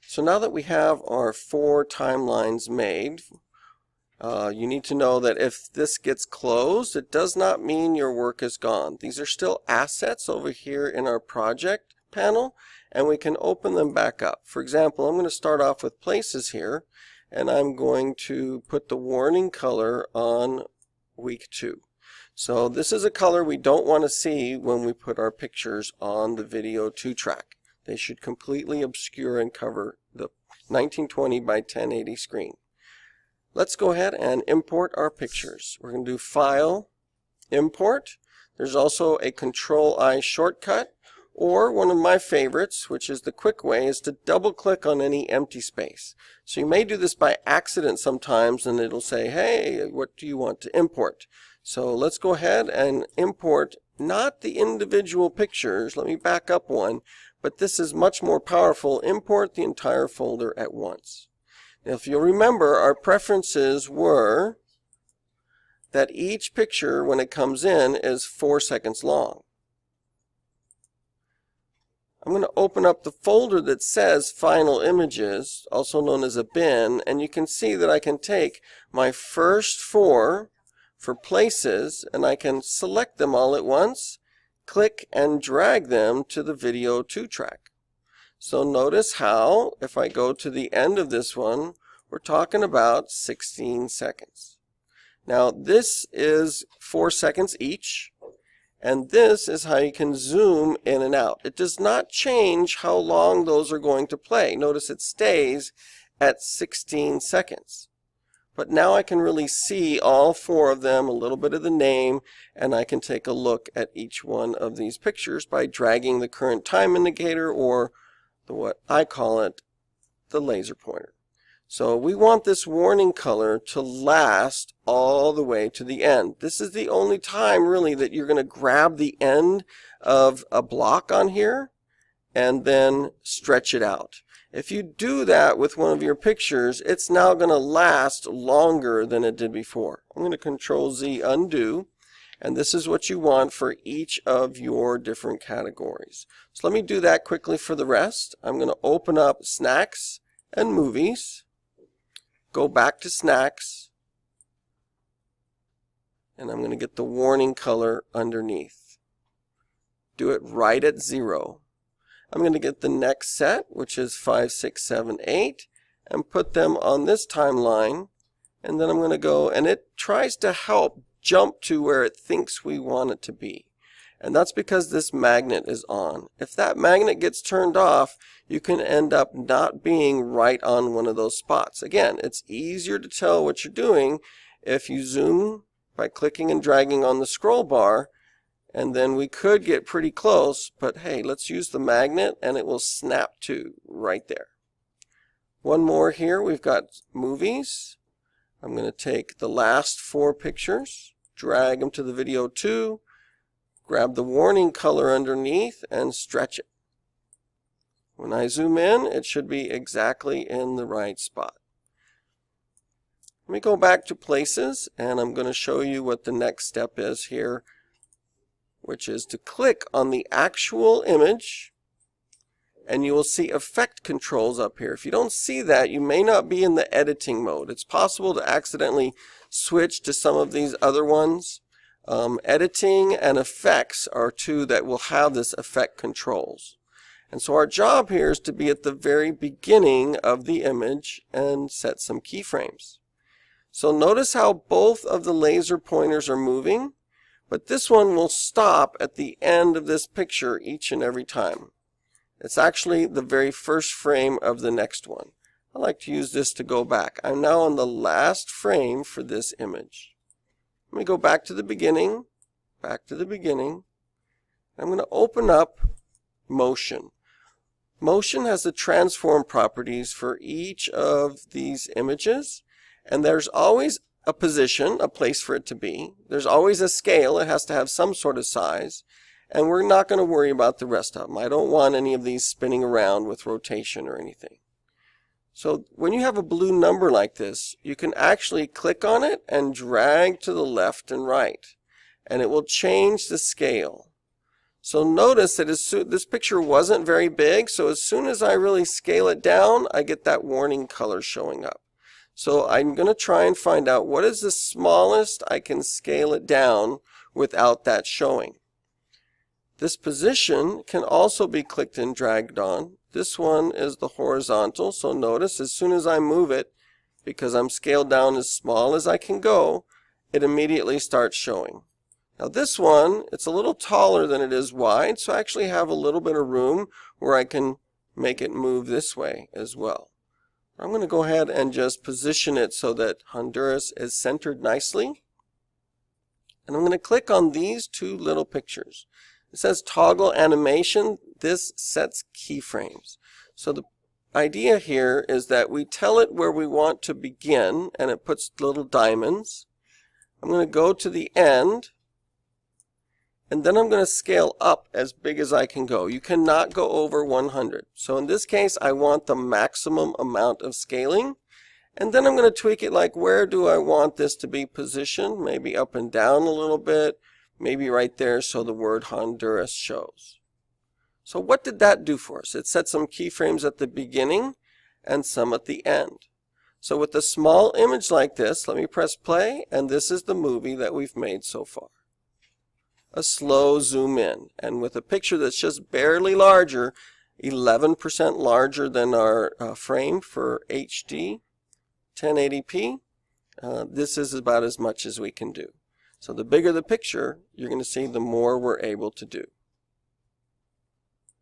So now that we have our 4 timelines made, you need to know that if this gets closed, it does not mean your work is gone. These are still assets over here in our project panel, and we can open them back up. For example, I'm going to start off with places here, and I'm going to put the warning color on week 2. So this is a color we don't want to see when we put our pictures on the video 2 track. They should completely obscure and cover the 1920 by 1080 screen. Let's go ahead and import our pictures. We're going to do File, Import. There's also a Control-I shortcut, or one of my favorites, which is the quick way, is to double-click on any empty space. So you may do this by accident sometimes, and it'll say, hey, what do you want to import? So let's go ahead and import not the individual pictures. Let me back up one. But this is much more powerful. Import the entire folder at once. Now, if you'll remember, our preferences were that each picture, when it comes in, is 4 seconds long. I'm going to open up the folder that says Final Images, also known as a bin, and you can see that I can take my first 4 for places, and I can select them all at once, click and drag them to the video 2 track. So notice how, if I go to the end of this one, we're talking about 16 seconds. Now this is 4 seconds each, and this is how you can zoom in and out. It does not change how long those are going to play. Notice it stays at 16 seconds. But now I can really see all 4 of them, a little bit of the name, and I can take a look at each one of these pictures by dragging the current time indicator, or what I call it, the laser pointer. So we want this warning color to last all the way to the end. This is the only time really that you're going to grab the end of a block on here and then stretch it out. If you do that with one of your pictures, it's now going to last longer than it did before. I'm going to Control-Z undo, and this is what you want for each of your different categories. So let me do that quickly for the rest. I'm going to open up Snacks and Movies, go back to Snacks, and I'm going to get the warning color underneath. Do it right at 0. I'm going to get the next set, which is 5, 6, 7, 8, and put them on this timeline. And then I'm going to go, and it tries to help jump to where it thinks we want it to be. And that's because this magnet is on. If that magnet gets turned off, you can end up not being right on one of those spots. Again, it's easier to tell what you're doing if you zoom by clicking and dragging on the scroll bar. And then we could get pretty close, but hey, let's use the magnet and it will snap to right there. One more here, we've got Movies. I'm going to take the last 4 pictures, drag them to the video 2, grab the warning color underneath and stretch it. When I zoom in, it should be exactly in the right spot. Let me go back to Places, and I'm going to show you what the next step is here, which is to click on the actual image, and you will see effect controls up here. If you don't see that, you may not be in the editing mode. It's possible to accidentally switch to some of these other ones. Editing and effects are 2 that will have this effect controls. And so our job here is to be at the very beginning of the image and set some keyframes. So notice how both of the laser pointers are moving. But this one will stop at the end of this picture each and every time. It's actually the very first frame of the next one. I like to use this to go back. I'm now on the last frame for this image. Let me go back to the beginning, back to the beginning. I'm going to open up Motion. Motion has the transform properties for each of these images, and there's always a position, a place for it to be. There's always a scale. It has to have some sort of size. And we're not going to worry about the rest of them. I don't want any of these spinning around with rotation or anything. So when you have a blue number like this, you can actually click on it and drag to the left and right. And it will change the scale. So notice that this picture wasn't very big, so as soon as I really scale it down, I get that warning color showing up. So I'm going to try and find out what is the smallest I can scale it down without that showing. This position can also be clicked and dragged on. This one is the horizontal, so notice as soon as I move it, because I'm scaled down as small as I can go, it immediately starts showing. Now this one, it's a little taller than it is wide, so I actually have a little bit of room where I can make it move this way as well. I'm going to go ahead and just position it so that Honduras is centered nicely. And I'm going to click on these two little pictures. It says toggle animation. This sets keyframes. So the idea here is that we tell it where we want to begin, and it puts little diamonds. I'm going to go to the end, and then I'm going to scale up as big as I can go. You cannot go over 100. So in this case, I want the maximum amount of scaling. And then I'm going to tweak it like, where do I want this to be positioned? Maybe up and down a little bit. Maybe right there so the word Honduras shows. So what did that do for us? It set some keyframes at the beginning and some at the end. So with a small image like this, let me press play, and this is the movie that we've made so far. A slow zoom in, and with a picture that's just barely larger, 11% larger than our frame for HD 1080p, this is about as much as we can do. So the bigger the picture, you're going to see the more we're able to do.